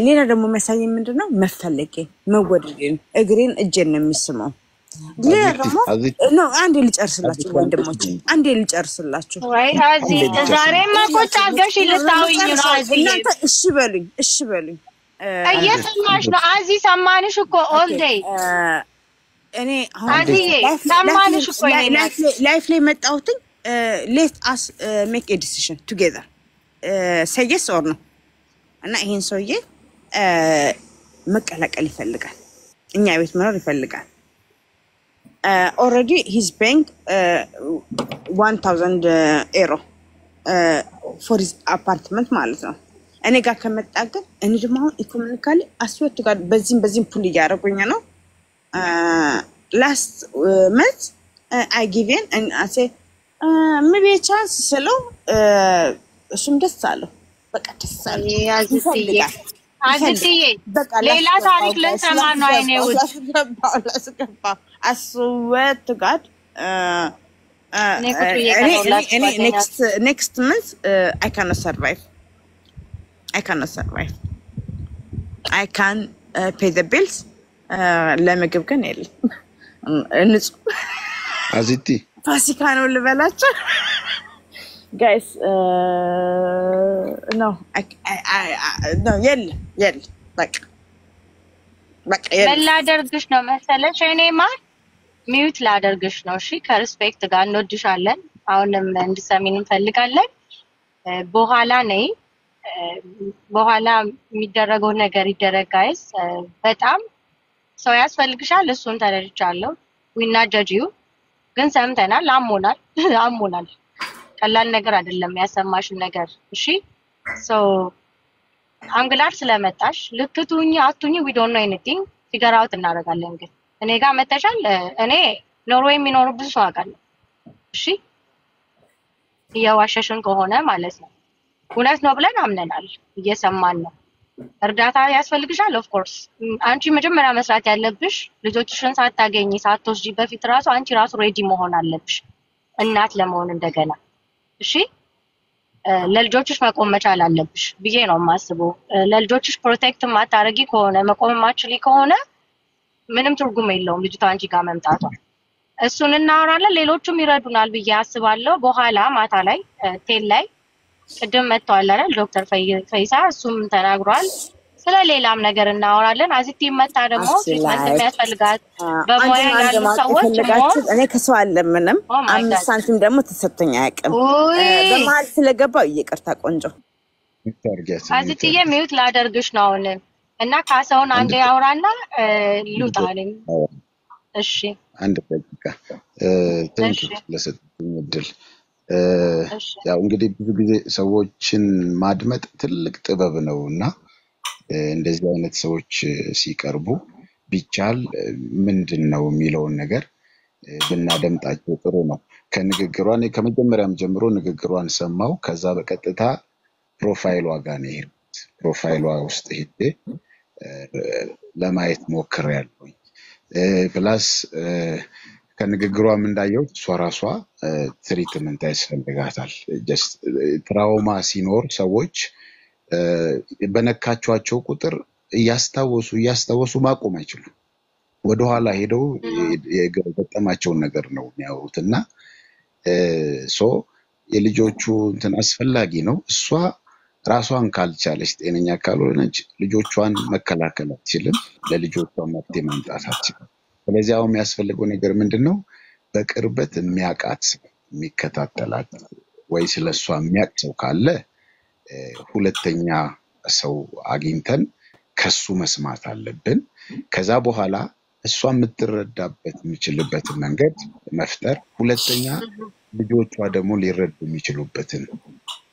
ሌላ ደግሞ መሳይ ምንድነው መፈለጌ መወደድን እግሬን እጄን ነው የሚስመው ሌላ አንዴ ልጨርስላችሁ ወንድሞች አንዴ ልጨርስላችሁ ወይ አዚ ዛሬማ ቁጭ አድርገሽ ልታውኝ ነው አዚ እናንተ እሺ በሉኝ እየሰማሽ ነው አዚ ሰማንሽ እኮ ኦል ዴይ እኔ አዚ ሰማንሽ እኮ ላይፍ ላይ መጣሁት let us make a decision together say yes or no እና ይሄን ሰውዬ መቀላቀል ይፈልጋል እኛ ቤት መኖር ይፈልጋል already he's paying 1000 euro ፎር ሂዝ አፓርትመንት ማለት ነው። እኔ ጋር ከመጣ ግን እኔ ደግሞ አሁን ኢኮኖሚካሊ አስወጥ ጋር በዚህም ፑል እያደረጉኝ ነው። ላስት መንት አይ ጊቭን and I say maybe a chance ስለው እሱም ደስ አለው። በቃ ደስ አለው። አዝትዬ ሌላ ታሪክ ልንሰማ ነው። አይኔ ውጭ ላስገባው I swear to God next month I cannot survive. I can pay the bills. ለምግብ ግን የለም ንጹህ አዚቲ ፋሲካ ነው ልበላቸው guys no የለም በቃ ላደርግሽ ነው መሰለሽ እኔማ ሚውት ላደርግሽ ነው። እሺ ከሪስፔክት ጋር እንወድሻለን። አሁንም እንድሰሚን እንፈልጋለን። በኋላ ነይ በኋላ የሚደረገው ነገር ይደረግ ጋይስ። በጣም ሰው ያስፈልግሻል። እሱን ተረድቻለሁ። ዊናጀጂው ግን ሰምተናል። አሞናል ቀላል ነገር አይደለም ያሰማሽን ነገር። እሺ ሶ አንግላር ስለመጣሽ ልክቱኝ አቱኝ we don't know anything figure out እናደርጋለን። ግን እኔ ጋር መተሻል። እኔ ኖርዌይ የሚኖር ብዙ ሰው አውቃለሁ። እሺ እየዋሸሽን ከሆነ ማለት ነው። እውነት ነው ብለን አምነናል። እየሰማን ነው። እርዳታ ያስፈልግሻል። ኦፍ ኮርስ አንቺ መጀመሪያ መስራት ያለብሽ ልጆችሽን ሳታገኝ ሳትወስጂ በፊት አንቺ ራሱ ሬዲ መሆን አለብሽ እናት ለመሆን እንደገና። እሺ ለልጆችሽ መቆም መቻል አለብሽ ብዬ ነው የማስበው። ለልጆችሽ ፕሮቴክት ማታረጊ ከሆነ መቆም ማችሊ ከሆነ ምንም ትርጉም የለውም ልጅቷ አንቺ ጋር መምጣቷ። እሱን እናወራለን። ሌሎቹም ይረዱናል ብዬ አስባለሁ። በኋላ ማታ ላይ ቴል ላይ ቅድም መጥቷል አይደል ዶክተር ፈይሳ እሱም ተናግሯል። ስለሌላም ነገር እናወራለን። አዚቲ መጣ ደግሞ ትሪትመንት የሚያስፈልጋት በሞያ ያሉ ሰዎች እኔ ከሰው አለምንም 5 ሳንቲም ደግሞ ተሰጥቶኝ አያውቅም። በመሀል ስለገባው ይቅርታ ቆንጆ አዚቲዬ ሚውት ላደርግሽ ነው አሁን እና ካሰውን አንዴ ያወራና ልውጣልኝ። እሺ አንድ ደቂቃ ቴንክ ዩ ለሰጠኝ እድል። ያው እንግዲህ ብዙ ጊዜ ሰዎችን ማድመጥ ትልቅ ጥበብ ነውና እንደዚህ አይነት ሰዎች ሲቀርቡ ቢቻል ምንድነው የሚለውን ነገር ብናደምጣቸው ጥሩ ነው። ከንግግሯን ከመጀመሪያም ጀምሮ ንግግሯን ሰማው። ከዛ በቀጥታ ፕሮፋይሏ ጋር ነው የሄድኩት። ፕሮፋይሏ ውስጥ ሄጄ ለማየት ሞክሬያለሁ። ፕላስ ከንግግሯም እንዳየሁት እሷ ራሷ ትሪትመንት ያስፈልጋታል። ጀስት ትራውማ ሲኖር ሰዎች በነካቿቸው ቁጥር እያስታወሱ ማቆም አይችሉም። ወደ ኋላ ሄደው የገጠማቸውን ነገር ነው የሚያወሩትና የልጆቹ እንትን አስፈላጊ ነው። እሷ ራሷን ካልቻለች ጤነኛ ካልሆነች ልጆቿን መከላከል አትችልም። ለልጆቿ መፍትሄ ማምጣት አትችልም። ስለዚህ አሁን የሚያስፈልገው ነገር ምንድነው? በቅርበት የሚያውቃት የሚከታተላት ወይ ስለሷ የሚያውቅ ሰው ካለ ሁለተኛ ሰው አግኝተን ከሱ መስማት አለብን። ከዛ በኋላ እሷ የምትረዳበት የሚችልበት መንገድ መፍጠር፣ ሁለተኛ ልጆቿ ደግሞ ሊረዱ የሚችሉበትን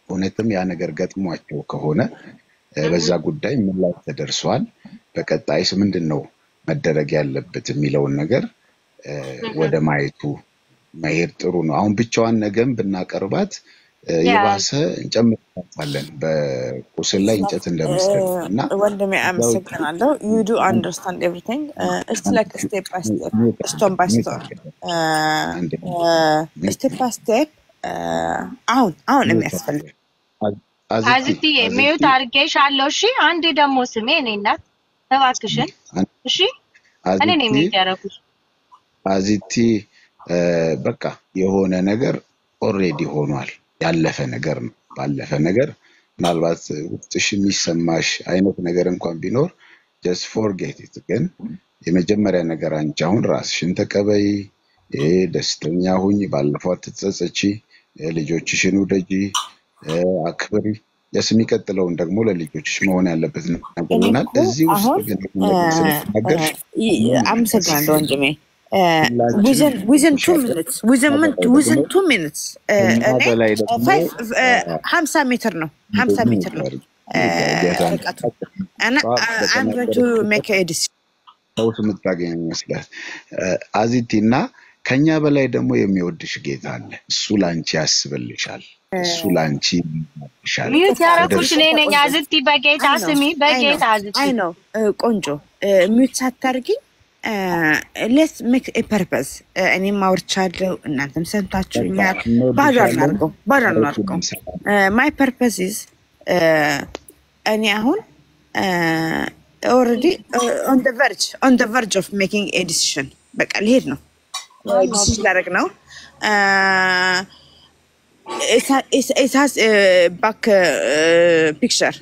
እውነትም ያ ነገር ገጥሟቸው ከሆነ በዛ ጉዳይ ምን ላይ ተደርሷል፣ በቀጣይስ ምንድነው መደረግ ያለበት የሚለውን ነገር ወደ ማየቱ መሄድ ጥሩ ነው። አሁን ብቻዋን ነገም ብናቀርባት የባሰ እንጨምራለን በቁስል ላይ እንጨት እንደመስጠት እና ወንድሜ አመሰግናለሁ። you do understand everything. It's like step by step, stone by stone, step by step. አሁን የሚያስፈልግ አዚቲ ሚውት አድርጌሻለሁ። እሺ አንዴ ደግሞ ስሜ እኔ እናት ተባክሽን። እሺ እኔ ነኝ የሚያደርጉት አዚቲ በቃ የሆነ ነገር ኦሬዲ ሆኗል። ያለፈ ነገር ነው። ባለፈ ነገር ምናልባት ውስጥሽ የሚሰማሽ አይነት ነገር እንኳን ቢኖር just forget it። ግን የመጀመሪያ ነገር አንቺ አሁን ራስሽን ተቀበይ፣ ደስተኛ ሁኚ፣ ባለፈው አትጸጸቺ፣ ልጆችሽን ውደጂ፣ አክብሪ። የሚቀጥለውን ደግሞ ለልጆችሽ መሆን ያለበት ነገር ይሆናል። እዚህ ውስጥ ግን ነገር ስለተናገርሽ አመሰግናለሁ ወንድሜ። within 2 minutes within 2 minutes በላይ ደግሞ 50 ሜትር ነው 50 ሜትር ነው ርቀቱ እና I'm going to make a decision ሰውስ የምታገኝ ይመስላል አዚቲና ከኛ በላይ ደግሞ የሚወድሽ ጌታ አለ እሱ ላንቺ ያስብልሻል እሱ ላንቺ ይሻል ሚዩት ያረኩሽ ነኝ አዚቲ በጌታ ስሚ በጌታ አዚቲ አይ ነው ቆንጆ ሚዩት ሳታርጊ let's make a purpose እኔ ማውርቻለሁ እናንተም ሰምታችሁኛል ባዳናርገው my purpose is እኔ አሁን already on the verge of making a decision በቃ ልሄድ ነው decision ላደርግ ነው it has a back picture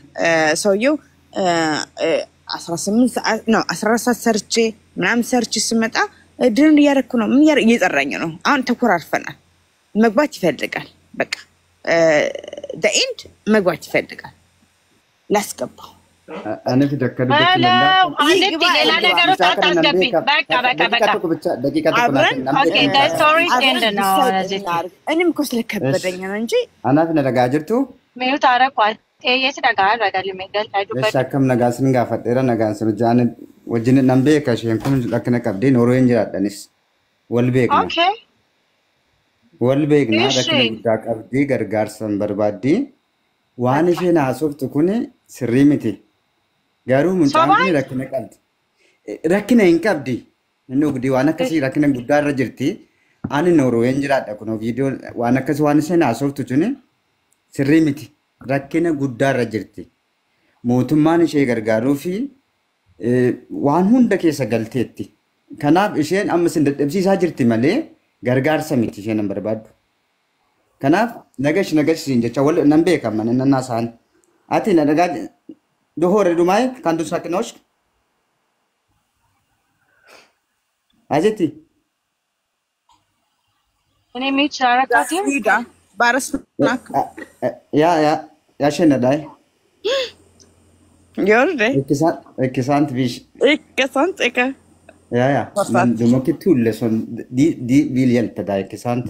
ሰውየው 18 ነው 14 ሰርቼ ምናምን ሰርቼ ስመጣ ድርን ያረኩ ነው ምን እየጠራኝ ነው አሁን ተኮራርፈናል መግባት ይፈልጋል በቃ the end መግባት ይፈልጋል ላስገባው እኔ ተደከደኩ አንዴ ሌላ ነገር ታስገቢ በቃ ደቂቃ ተቆናልና ኦኬ the story end ነው እኔም እኮ ስለከበደኝ ነው እንጂ አናት ነደጋ ጅርቱ ሚዩት አረኳት የስደጋል ወዳል የሚገል ታጁበት ለሻከም ነጋስን ጋፈጠረ ነጋን ስርጃን ወጅን ነምቤ ከሸንኩን ለከነ ቀብዴ ኖሮ እንጀራደንስ ወልቤክ ነው ኦኬ ወልቤክና ለከነ ዳቀብዴ ገርጋርሰን በርባዲ ዋንሽና ሶፍት ኩኒ ስሪሚቲ ጋሩ ሙንጫንኩኒ ለከነ ቀብድ ረከነ እንቀብዲ እንግዲ ዋነከሲ ረከነ ጉዳረ ጅርቲ አን ኖሮ እንጀራደኩ ነው ቪዲዮ ዋነከሲ ዋንሽና ሶፍት ኩኒ ስሪሚቲ rakkina guddaarra jirti mootummaan ishee gargaaruu fi waan hunda keessa galteetti kanaaf isheen ammas dadhabsiisaa jirti malee gargaarsa miti isheen hin barbaaddu kanaaf nagash siin jecha wal nan beekama nan naasaan ati na dagaa dohore dumay kan du saknosh ajeti እኔ ሚቻራ ካቲም ባረስናክ ya shena dai Gjorde? Ikke sant? Ikke sant, ikke? Ja. Men du må ikke tulle sånn. De vil hjelpe deg, ikke sant?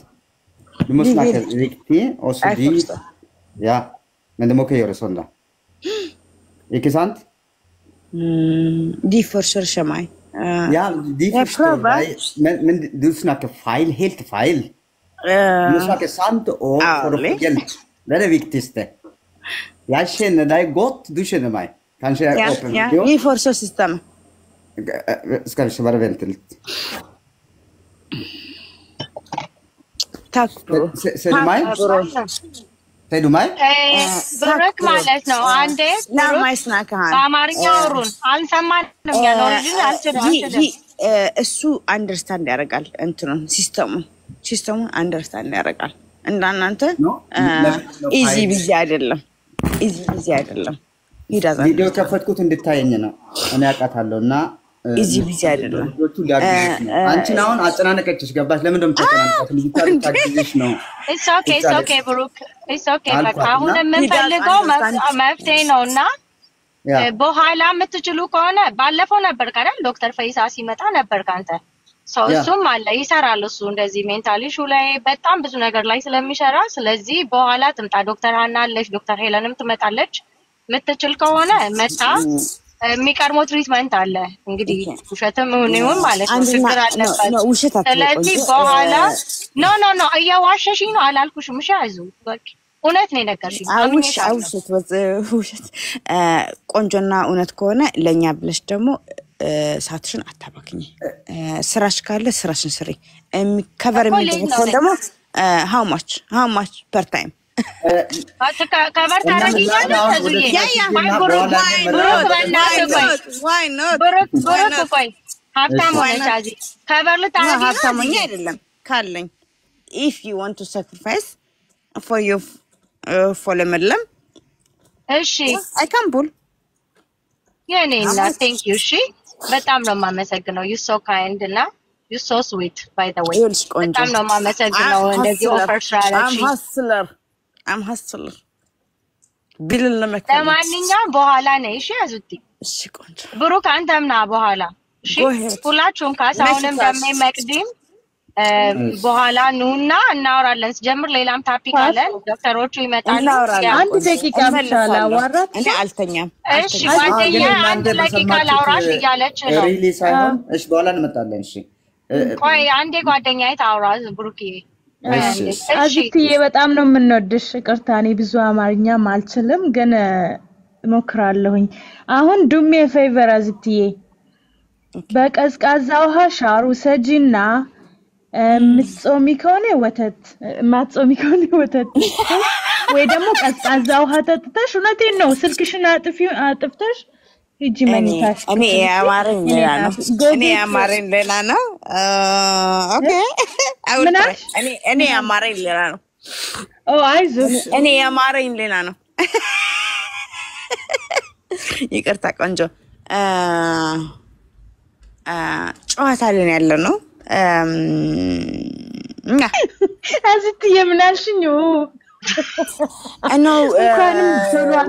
Du må snakke riktig, og så de... Ja, men du må ikke gjøre sånn da. Ikke sant? De forsørger meg. Ja, de forstår deg, men du snakker feil, helt feil. Du snakker sant og for å få hjelp. Det er det viktigste. Jeg kjenner deg godt, du kjenner meg. Kanskje jeg åpner video? Ja, vi får så systemet. Skal vi ikke bare vente litt? Takk, bro. Ser du meg? Ser du meg? ብሩክ ማለት ነው አንዴ ለማይ ስናካን በአማርኛ አውሩን አልሰማንም ያለው ልጅ አልችልም እሱ አንደርስታንድ ያደርጋል እንትኑን ሲስተሙን አንደርስታንድ ያደርጋል እንዳናንተ ኢዚ ቢዚ አይደለም ይዳዛል ቪዲዮ ከፈትኩት እንድታየኝ ነው እኔ አቃታለሁና ኢዚ ቢዚ አይደለም አንቺን አሁን አጨናነቀችሽ ገባሽ ለምን እንደምትጨናነቃት ልጅቷ ታግዝሽ ነው It's okay ብሩክ it's okay በቃ አሁን የምንፈልገው መፍትሄ ነውና በኋላ የምትችሉ ከሆነ ባለፈው ነበር አይደል ዶክተር ፈይሳ ሲመጣ ነበር ካንተ እሱም አለ ይሰራል እሱ እንደዚህ ሜንታሊ ሹ ላይ በጣም ብዙ ነገር ላይ ስለሚሰራ ስለዚህ በኋላ ትምጣ ዶክተር ሃና አለች ዶክተር ሄለንም ትመጣለች ምትችል ከሆነ መጣ የሚቀርሞ ትሪትመንት አለ እንግዲህ ውሸትም ይሁን ማለት ነው ችግር አለበት ስለዚህ በኋላ ኖ እያዋሸሽኝ ነው አላልኩሽም እሺ አይዞ በቃ እውነት ነው ነገርሽኝ ውሸት ቆንጆና እውነት ከሆነ ለኛ ብለሽ ደግሞ ሳትሽን አታባክኝ ስራሽ ካለ ስራሽን ስሪ ከቨር የሚደረገው ደግሞ how much per time ከቨር ታረጊኛለሽ አዙዬ why not ብሩክ ቆይ ሀብታም ሆነሽ አዚ ከቨር ልታረጊ ነው ሀብታምኛ አይደለም ካለኝ if you want to sacrifice for you for ለመለም እሺ I can pull የኔና thank you እሺ በጣም ነው ማመሰግነው you so kind እና you so sweet by the way በጣም ነው ማመሰግነው እንደዚህ ኦፈር ስራላችሁ I'm hustler ቢል ለማንኛውም በኋላ ነኝ እሺ አዙቲ እሺ ቆንጆ ብሩክ አንተም ና በኋላ እሺ ሁላችሁም ካሳሁንም ደሜ መቅዲም በኋላ ኑና እናወራለን ስጀምር ሌላም ታፒክ አለ ዶክተሮቹ ይመጣሉ አንድ ደቂቃ ብቻ ላዋራት እኔ አልተኛም እሺ ጓደኛ አንድ ደቂቃ ላውራሽ እያለች ነው ሪሊ ሳይሆን እሺ በኋላ እንመጣለን እሺ ቆይ አንዴ ጓደኛዬ ታውራ ብሩኪ አዚትዬ በጣም ነው የምንወድሽ ይቅርታ እኔ ብዙ አማርኛም አልችልም ግን እሞክራለሁኝ አሁን ዱሜ ፌቨር አዚትዬ በቀዝቃዛ ውሃ ሻሩ ሰጂና ምጾሚ ከሆነ ወተት ማጾሚ ከሆነ ወተት ወይ ደግሞ ቀዝቃዛ ውሃ ጠጥተሽ እውነቴን ነው ስልክሽን አጥፍተሽ ሂጂ መኝታሽ እኔ ያማረኝ ሌላ ነው ኦኬ አውርታሽ እኔ ያማረኝ ሌላ ነው አይዞሽ እኔ ያማረኝ ሌላ ነው ይቅርታ ቆንጆ ጨዋታ ላይ ያለ ነው አዚትዬ ምን አልሽኝ ነው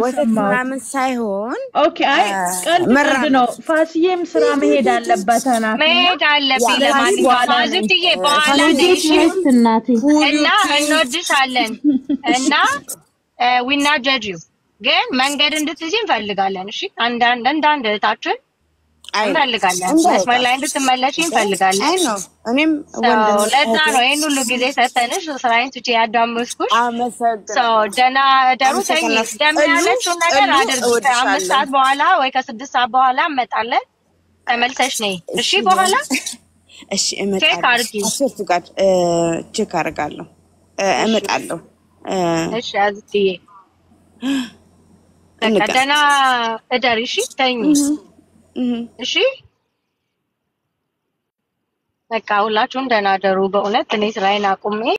ወተት ምናምን ሳይሆን ኦኬ አይ ቀልድ ነው ፋሲዬም ስራ መሄድ አለባት መሄድ አለብኝ ለማንኛውም አዚትዬ በኋላ ነሽ እናቴ እና እንወድሻለን እና ዊና ጀጁ ግን መንገድ እንድትይዝ እንፈልጋለን እሺ አንዳንድ እህታችን እንፈልጋለን መስመር ላይ እንድትመለሽ እንፈልጋለን አይ ነው እኔም ለዛ ነው ይሄን ሁሉ ጊዜ ሰተንሽ ስራዬን ትቼ ያዳመስኩሽ ደህና ደሩ ደሚያለችው ነገር አድርግ 5 ሰዓት በኋላ ወይ ከ6 ሰዓት በኋላ እመጣለን ተመልሰሽ ነይ እሺ በኋላ እሺ እመጣለሁ አስርቱ ጋር ቼክ አደርጋለሁ እመጣለሁ እሺ አዝትዬ ደህና እደሪ እሺ ተኝ እሺ በቃ ሁላችሁም ደህና ደሩ በእውነት እኔ ስራዬን አቁሜ